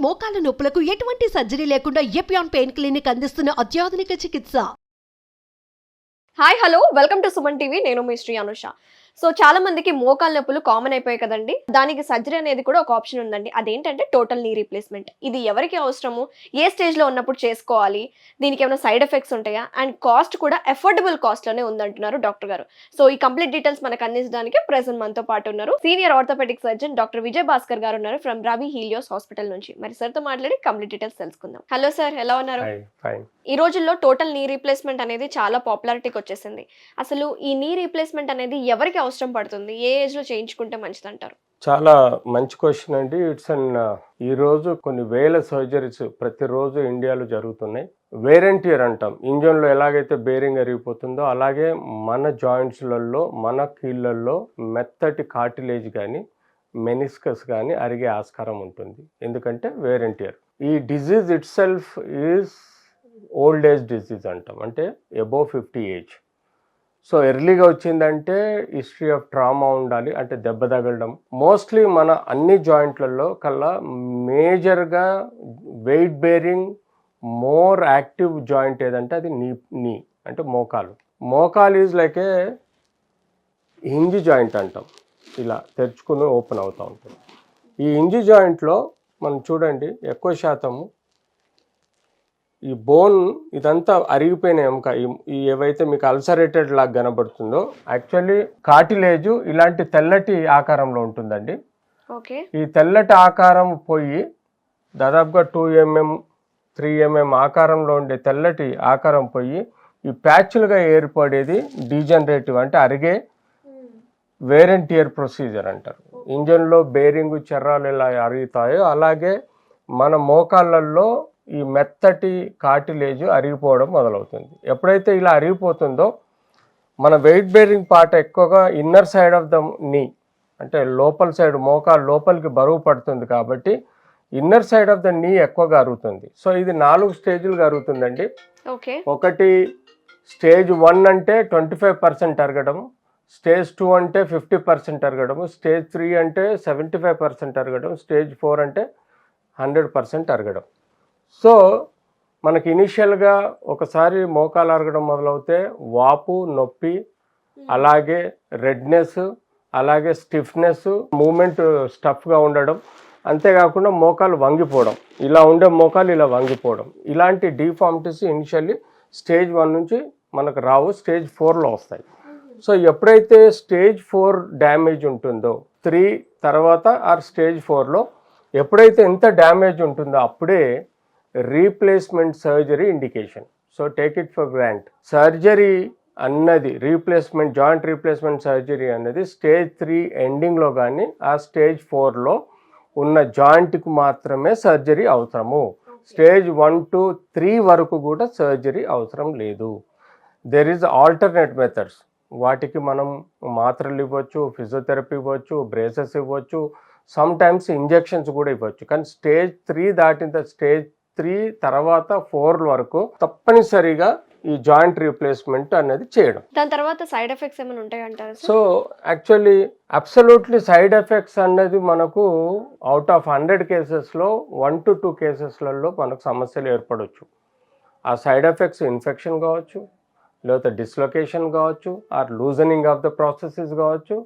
మోకాల నొప్పులకు ఎటువంటి సర్జరీ లేకుండా ఎపియాన్ పెయిన్ క్లినిక్ అందిస్తున్న అత్యాధునిక చికిత్స. Hi hello welcome to Suman TV. నేను మీ శ్రీ అనుష. సో చాలా మందికి మోకాల నొప్పులు కామన్ అయిపోయాయి కదండి. దానికి సర్జరీ అనేది కూడా ఒక ఆప్షన్ ఉందండి. అదేంటంటే టోటల్ నీ రీప్లేస్మెంట్. ఇది ఎవరికి అవసరము, ఏ స్టేజ్లో ఉన్నప్పుడు చేసుకోవాలి, దీనికి ఏమైనా సైడ్ ఎఫెక్ట్స్ ఉంటాయా, అండ్ కాస్ట్ కూడా అఫోర్డబుల్ కాస్ట్లోనే ఉందంటున్నారు డాక్టర్ గారు. సో ఈ కంప్లీట్ డీటెయిల్స్ మనకు అందించడానికి ప్రెసెంట్ మనతో పాటు ఉన్నారు senior orthopaedic surgeon doctor Vijay Bhaskar గారు ఉన్నారు ఫ్రమ్ రవి హీలియోస్ హాస్పిటల్ నుంచి. మరి సార్తో మాట్లాడి కంప్లీట్ డీటెయిల్స్ తెలుసుకుందాం. హలో సార్, ఎలా ఉన్నారు? ఈ రోజుల్లో టోటల్ నీ రీప్లేస్మెంట్ అనేది చాలా పాపులారిటీకి వచ్చేసింది. అసలు ఈ నీ రీప్లేస్మెంట్ అనేది ఎవరికి అవసరం పడుతుంది, ఏ ఏజ్ లో చేయించుకుంటే మంచిది అంటారు? చాలా మంచి క్వశ్చన్ అండి. ఇట్స్ అన్ ఈ రోజు కొన్ని వేల సర్జరీస్ ప్రతిరోజు ఇండియాలో జరుగుతున్నాయి. వేర్ అండ్ టియర్ అంటాం. ఇంజన్లో ఎలాగైతే బేరింగ్ అరిగిపోతుందో అలాగే మన జాయింట్స్లలో, మన కీళ్ళల్లో మెత్తటి కార్టిలేజ్ కానీ మెనిస్కస్ కానీ అరిగే ఆస్కారం ఉంటుంది. ఎందుకంటే వేర్ అండ్ టియర్. ఈ disease it self is old age disease అంటాం, అంటే అబోవ్ 50 ఏజ్. సో ఎర్లీగా వచ్చిందంటే హిస్టరీ ఆఫ్ ట్రామా ఉండాలి, అంటే దెబ్బ తగలడం. మోస్ట్లీ మన అన్ని జాయింట్లలో కల్లా మేజర్గా weight bearing more active joint ఏదంటే అది నీ అంటే మోకాలు. మోకాలు is like A hinge joint అంటాం, ఇలా తెరుచుకుని ఓపెన్ అవుతూ ఉంటుంది. ఈ హింజ్ జాయింట్లో మనం చూడండి ఎక్కువ శాతము ఈ బోన్ ఇదంతా అరిగిపోయిన ఎముక, ఈ ఏవైతే మీకు అల్సరేటెడ్ లాగా కనబడుతుందో యాక్చువల్లీ కార్టిలేజ్ ఇలాంటి తెల్లటి ఆకారంలో ఉంటుందండి. ఈ తెల్లటి ఆకారం పోయి దాదాపుగా 2 mm 3 mm ఆకారంలో ఉండే తెల్లటి ఆకారం పోయి ఈ ప్యాచ్లుగా ఏర్పడేది డీజనరేటివ్, అంటే అరిగే వేర్ అండ్ టియర్ ప్రొసీజర్ అంటారు. ఇంజన్లో బేరింగ్ చర్రాలు ఎలా అరుగుతాయో అలాగే మన మోకాళ్ళల్లో ఈ మెత్తటి కార్టిలేజ్ అరిగిపోవడం మొదలవుతుంది. ఎప్పుడైతే ఇలా అరిగిపోతుందో మన వెయిట్ బేరింగ్ పార్ట్ ఎక్కువగా ఇన్నర్ సైడ్ ఆఫ్ ద నీ, అంటే లోపల సైడ్ మోకాలు లోపలికి బరువు పడుతుంది కాబట్టి ఇన్నర్ సైడ్ ఆఫ్ ద నీ ఎక్కువగా అరుగుతుంది. సో ఇది 4 స్టేజ్లుగా అరుగుతుందండి. ఒకటి స్టేజ్ 1 అంటే 25% అరగడం, స్టేజ్ 2 అంటే 50% అరగడం, స్టేజ్ 3 అంటే 75% అరగడం, స్టేజ్ 4 అంటే 100% అరగడం. సో మనకి ఇనిషియల్గా ఒకసారి మోకాలు అరగడం మొదలవుతే వాపు, నొప్పి, అలాగే రెడ్నెస్, అలాగే స్టిఫ్నెస్, మూమెంట్ స్టఫ్గా ఉండడం, అంతేకాకుండా మోకాలు వంగిపోవడం, ఇలా ఉండే మోకాలు ఇలా వంగిపోవడం, ఇలాంటి డిఫార్మిటీస్ ఇనిషియల్లీ స్టేజ్ 1 నుంచి మనకు రావు, స్టేజ్ 4లో వస్తాయి. సో ఎప్పుడైతే స్టేజ్ 4 డ్యామేజ్ ఉంటుందో 3 తర్వాత ఆర్ స్టేజ్ 4లో ఎప్పుడైతే ఎంత డ్యామేజ్ ఉంటుందో అప్పుడే replacement surgery indication. So take it for grant, surgery అన్నది రీప్లేస్మెంట్, జాయింట్ రీప్లేస్మెంట్ సర్జరీ అన్నది స్టేజ్ 3 ఎండింగ్లో కానీ ఆ స్టేజ్ 4లో ఉన్న జాయింట్కి మాత్రమే సర్జరీ అవసరము. స్టేజ్ 1 to 3 వరకు కూడా సర్జరీ అవసరం లేదు. There is alternate methods. వాటికి మనం మాత్రలు ఇవ్వచ్చు, ఫిజియోథెరపీ ఇవ్వచ్చు, బ్రేసెస్ ఇవ్వచ్చు, సమ్ టైమ్స్ ఇంజెక్షన్స్ కూడా ఇవ్వచ్చు. కానీ స్టేజ్ 3 దాటిన స్టేజ్ 3 తర్వాత 4 వరకు తప్పనిసరిగా ఈ జాయింట్ రీప్లేస్మెంట్ అనేది చేయడం. దాని తర్వాత సైడ్ ఎఫెక్ట్స్ ఏమైనా ఉంటాయంటారు? So actually absolutely side effects అనేది మనకు అవుట్ ఆఫ్ 100 కేసెస్లో 1 to 2 కేసెస్లలో మనకు సమస్యలు ఏర్పడవచ్చు. ఆ సైడ్ ఎఫెక్ట్స్ ఇన్ఫెక్షన్ కావచ్చు, లేకపోతే డిస్లొకేషన్ కావచ్చు, or loosening of the processes కావచ్చు,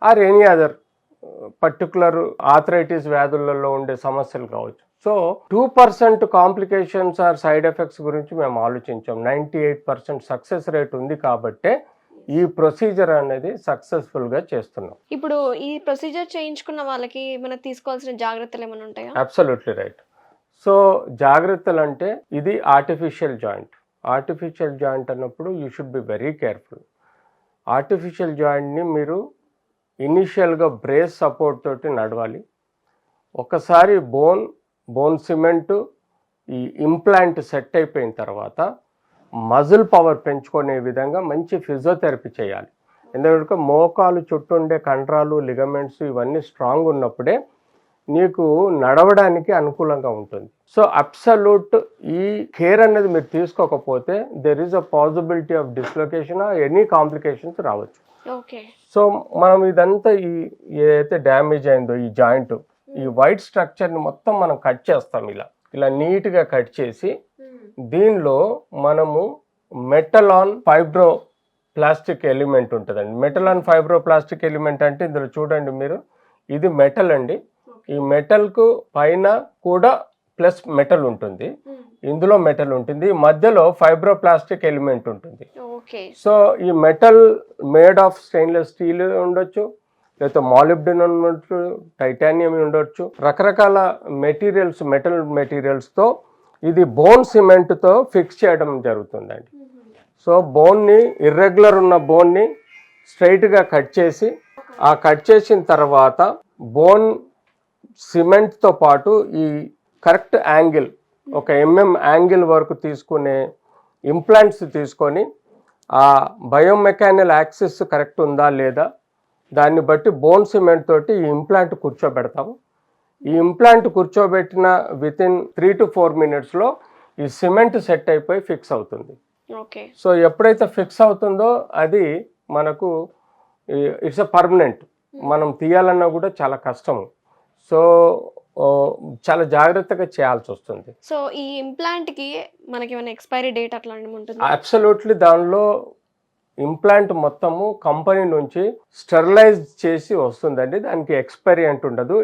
or any other particular arthritis వ్యాధులలో ఉండే సమస్యలు కావచ్చు. So 2% complications or side effects గురించి మేము ఆలోచించాం. 98% సక్సెస్ రేట్ ఉంది కాబట్టే ఈ ప్రొసీజర్ అనేది సక్సెస్ఫుల్గా చేస్తున్నాం. ఇప్పుడు ఈ ప్రొసీజర్ చేయించుకున్న వాళ్ళకి మనం తీసుకోవాల్సిన జాగ్రత్తలు ఏమైనా ఉంటాయా? Absolutely right. సో జాగ్రత్తలు అంటే ఇది ఆర్టిఫిషియల్ జాయింట్. ఆర్టిఫిషియల్ జాయింట్ అన్నప్పుడు you should be very careful. Artificial జాయింట్ని మీరు ఇనిషియల్గా బ్రేస్ సపోర్ట్ తోటి నడవాలి. ఒకసారి బోన్ సిమెంటు ఈ ఇంప్లాంట్ సెట్ అయిపోయిన తర్వాత మజిల్ పవర్ పెంచుకునే విధంగా మంచి ఫిజియోథెరపీ చేయాలి. ఎందుకంటే మోకాలు చుట్టూ ఉండే కండరాలు, లిగమెంట్స్ ఇవన్నీ స్ట్రాంగ్ ఉన్నప్పుడే నీకు నడవడానికి అనుకూలంగా ఉంటుంది. సో అబ్సల్యూట్ ఈ కేర్ అనేది మీరు తీసుకోకపోతే there is a possibility of dislocation, any complications రావచ్చు. సో మనం ఇదంతా ఏదైతే డ్యామేజ్ అయిందో ఈ జాయింట్ ఈ వైట్ స్ట్రక్చర్ని మొత్తం మనం కట్ చేస్తాం ఇలా నీట్గా కట్ చేసి దీనిలో మనము మెటలాన్ ఫైబ్రో ప్లాస్టిక్ ఎలిమెంట్ ఉంటుందండి. మెటలాన్ ఫైబ్రో ప్లాస్టిక్ ఎలిమెంట్ అంటే ఇందులో చూడండి మీరు, ఇది మెటల్ అండి. ఈ మెటల్కు పైన కూడా ప్లస్ మెటల్ ఉంటుంది, ఇందులో మెటల్ ఉంటుంది, మధ్యలో ఫైబ్రో ప్లాస్టిక్ ఎలిమెంట్ ఉంటుంది. సో ఈ metal made of stainless steel ఉండొచ్చు, లేకపోతే మాలిబ్డినం ఉండొచ్చు, టైటానియం ఉండొచ్చు, రకరకాల మెటీరియల్స్, మెటల్ మెటీరియల్స్తో ఇది బోన్ సిమెంట్తో ఫిక్స్ చేయడం జరుగుతుందండి. సో బోన్ని, ఇర్రెగ్యులర్ ఉన్న బోన్ని స్ట్రైట్గా కట్ చేసి, ఆ కట్ చేసిన తర్వాత బోన్ సిమెంట్తో పాటు ఈ కరెక్ట్ యాంగిల్, ఒక యాంగిల్ వరకు తీసుకునే ఇంప్లాంట్స్ తీసుకొని ఆ బయోమెకానికల్ యాక్సిస్ కరెక్ట్ ఉందా లేదా దాన్ని బట్టి బోన్ సిమెంట్ తోటి ఈ ఇంప్లాంట్ కూర్చోబెడతాము. ఈ ఇంప్లాంట్ కూర్చోబెట్టిన వితిన్ 3 to 4 minutesలో ఈ సిమెంట్ సెట్ అయిపోయి ఫిక్స్ అవుతుంది. సో ఎప్పుడైతే ఫిక్స్ అవుతుందో అది మనకు ఇట్స్ ఎ పర్మనెంట్, మనం తీయాలన్నా కూడా చాలా కష్టము. సో చాలా జాగ్రత్తగా చేయాల్సి వస్తుంది. సో ఈ ఇంప్లాంట్ కి మనకి ఏమైనా ఎక్స్పైరీ డేట్ అట్లాంటివి ఉంటుంది? అబ్సల్యూట్లీ. దానిలో ఇంప్లాంట్ మొత్తము కంపెనీ నుంచి స్టెరిలైజ్ చేసి వస్తుందండి, దానికి ఎక్స్పైరీ అంటూ ఉండదు.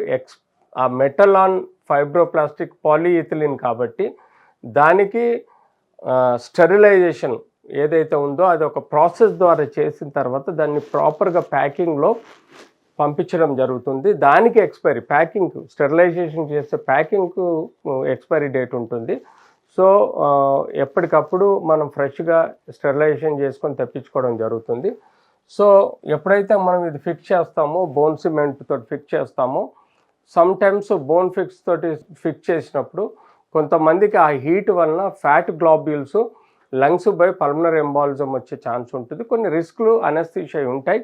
ఆ మెటలాన్ ఫైబ్రోప్లాస్టిక్ పాలీఇథిలిన్ కాబట్టి దానికి స్టెరిలైజేషన్ ఏదైతే ఉందో అది ఒక ప్రాసెస్ ద్వారా చేసిన తర్వాత దాన్ని ప్రాపర్గా ప్యాకింగ్లో పంపించడం జరుగుతుంది. దానికి ఎక్స్పైరీ, ప్యాకింగ్, స్టెరిలైజేషన్ చేసే ప్యాకింగ్కు ఎక్స్పైరీ డేట్ ఉంటుంది. సో ఎప్పటికప్పుడు మనం ఫ్రెష్గా స్టెరిలైజేషన్ చేసుకొని తెప్పించుకోవడం జరుగుతుంది. సో ఎప్పుడైతే మనం ఇది ఫిక్స్ చేస్తామో, బోన్ సిమెంట్ తోటి ఫిక్స్ చేస్తామో, సమ్ టైమ్స్ బోన్ ఫిక్స్ తోటి ఫిక్స్ చేసినప్పుడు కొంతమందికి ఆ హీట్ వలన fat globules lungs by pulmonary embolism వచ్చే ఛాన్స్ ఉంటుంది. కొన్ని రిస్క్లు, అనస్థీషియా ఉంటాయి,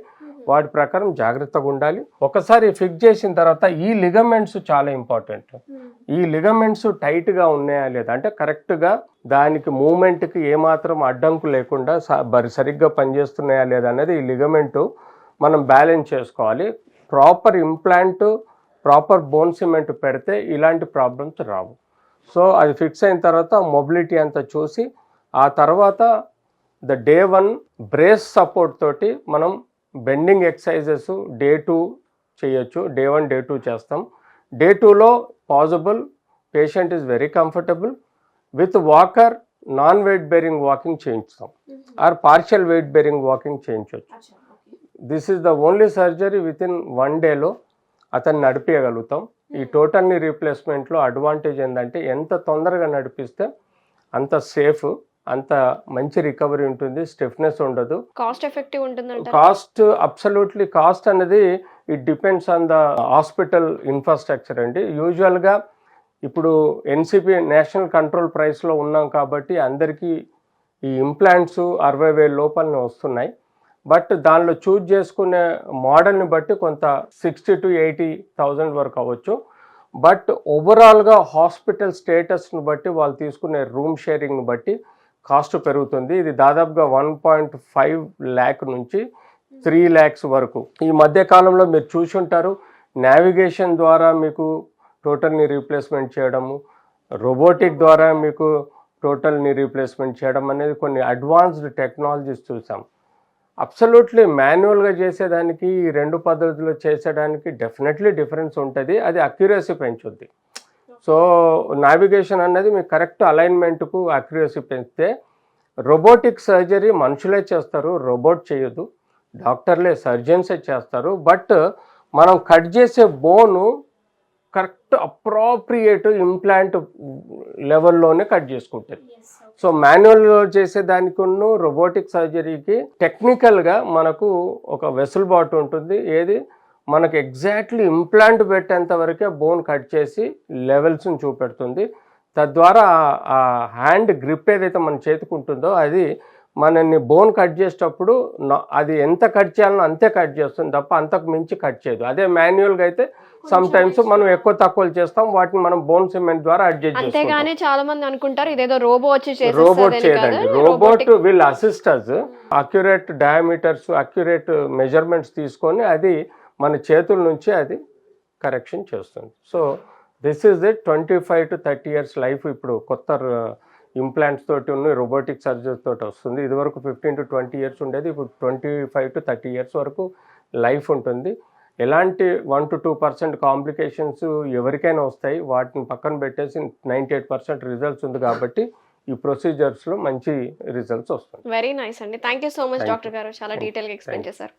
వాటి ప్రకారం జాగ్రత్తగా ఉండాలి. ఒకసారి ఫిక్స్ చేసిన తర్వాత ఈ లిగమెంట్స్ చాలా ఇంపార్టెంట్. ఈ లిగమెంట్స్ టైట్గా ఉన్నాయా లేదా, అంటే కరెక్ట్గా దానికి మూమెంట్కి ఏమాత్రం అడ్డంకు లేకుండా సరిగ్గా పనిచేస్తున్నాయా లేదా అనేది ఈ లిగమెంటు మనం బ్యాలెన్స్ చేసుకోవాలి. Proper implant, proper bone cement పెడితే ఇలాంటి ప్రాబ్లమ్స్ రావు. సో అది ఫిక్స్ అయిన తర్వాత మొబిలిటీ అంతా చూసి ఆ తర్వాత డే 1 బ్రేస్ సపోర్ట్ తోటి మనం బెండింగ్ ఎక్సర్సైజెస్ డే 2 చేయొచ్చు. డే 1, డే 2 చేస్తాం. డే 2లో possible patient is very comfortable with walker non weight bearing walking చేయించుతాం, or partial weight bearing walking చేయించవచ్చు. This is the only surgery within 1 డేలో అతన్ని నడిపించగలుగుతాం. ఈ టోటల్ నీ రీప్లేస్మెంట్లో అడ్వాంటేజ్ ఏంటంటే ఎంత తొందరగా నడిపిస్తే అంత సేఫ్, అంత మంచి రికవరీ ఉంటుంది, స్టిఫ్నెస్ ఉండదు, కాస్ట్ ఎఫెక్టివ్ ఉంటుంది. కాస్ట్ అబ్సల్యూట్లీ, కాస్ట్ అనేది it depends on the hospital infrastructure అండి. యూజువల్గా ఇప్పుడు ఎన్సిపి నేషనల్ కంట్రోల్ ప్రైస్లో ఉన్నాం కాబట్టి అందరికీ ఈ ఇంప్లాంట్స్ 60,000 లోపలనే వస్తున్నాయి. బట్ దానిలో చూజ్ చేసుకునే మోడల్ని బట్టి కొంత 60,000 to 80,000 వరకు అవ్వచ్చు. బట్ ఓవరాల్గా హాస్పిటల్ స్టేటస్ని బట్టి, వాళ్ళు తీసుకునే రూమ్ షేరింగ్ని బట్టి కాస్ట్ పెరుగుతుంది. ఇది దాదాపుగా 1.5 lakh నుంచి 3 lakhs వరకు. ఈ మధ్య కాలంలో మీరు చూసి ఉంటారు, నావిగేషన్ ద్వారా మీకు టోటల్ నీ రీప్లేస్మెంట్ చేయడము, రోబోటిక్ ద్వారా మీకు టోటల్ నీ రీప్లేస్మెంట్ చేయడం అనేది కొన్ని అడ్వాన్స్డ్ టెక్నాలజీస్ చూసాం. అబ్సల్యూట్లీ మాన్యువల్గా చేసేదానికి, ఈ 2 పద్ధతులు చేసేదానికి డెఫినెట్లీ డిఫరెన్స్ ఉంటుంది. అది అక్యురసీ పెంచుద్ది. సో నావిగేషన్ అనేది మీకు కరెక్ట్ అలైన్మెంట్కు అక్యురసీ పెంచితే, రోబోటిక్ సర్జరీ మనుషులే చేస్తారు, రోబోట్ చేయదు, డాక్టర్లే, సర్జన్సే చేస్తారు. బట్ మనం కట్ చేసే బోను కరెక్ట్ అప్రోప్రియేట్ ఇంప్లాంట్ లెవెల్లోనే కట్ చేసుకుంటుంది. సో మాన్యువల్గా చేసేదానికి రోబోటిక్ సర్జరీకి టెక్నికల్గా మనకు ఒక వెసులుబాటు ఉంటుంది. ఏది మనకు ఎగ్జాక్ట్లీ ఇంప్లాంట్ పెట్టేంత వరకే బోన్ కట్ చేసి లెవెల్స్ని చూపెడుతుంది. తద్వారా ఆ హ్యాండ్ గ్రిప్ ఏదైతే మన చేతికి ఉంటుందో అది మనల్ని బోన్ కట్ చేసేటప్పుడు అది ఎంత కట్ చేయాలనో అంతే కట్ చేస్తుంది తప్ప అంతకు మించి కట్ చేయదు. అదే మాన్యువల్గా అయితే సమ్ టైమ్స్ మనం ఎక్కువ తక్కువలు చేస్తాం, వాటిని మనం బోన్ సిమెంట్ ద్వారా అడ్జస్ట్ చేస్తాం. అంతేగాని చాలా మంది అనుకుంటారు ఇదేదో రోబో వచ్చి చేసేస్తది. రోబోట్ చేయదండి. Robot will assist us, accurate diameters, accurate measurements తీసుకొని అది మన చేతుల నుంచి అది కరెక్షన్ చేస్తుంది. So this is it. 25 to 30 years life ఇప్పుడు కొత్త ఇంప్లాంట్స్ తోటి ఉన్న రోబోటిక్ సర్జరీ తోటి వస్తుంది. ఇదివరకు 15 to 20 years ఉండేది, ఇప్పుడు 25 to 30 years వరకు లైఫ్ ఉంటుంది. ఎలాంటి 1 to 2% కాంప్లికేషన్స్ ఎవరికైనా వస్తాయి, వాటిని పక్కన పెట్టేసి 98% రిజల్ట్స్ ఉంది కాబట్టి ఈ ప్రొసీజర్స్లో మంచి రిజల్ట్స్ వస్తాయి. వెరీ నైస్ అండి. Thank you so much Thank you. Doctor గారు, చాలా Thank you. డీటెయిల్గా ఎక్స్ప్లెయిన్ చేశారు.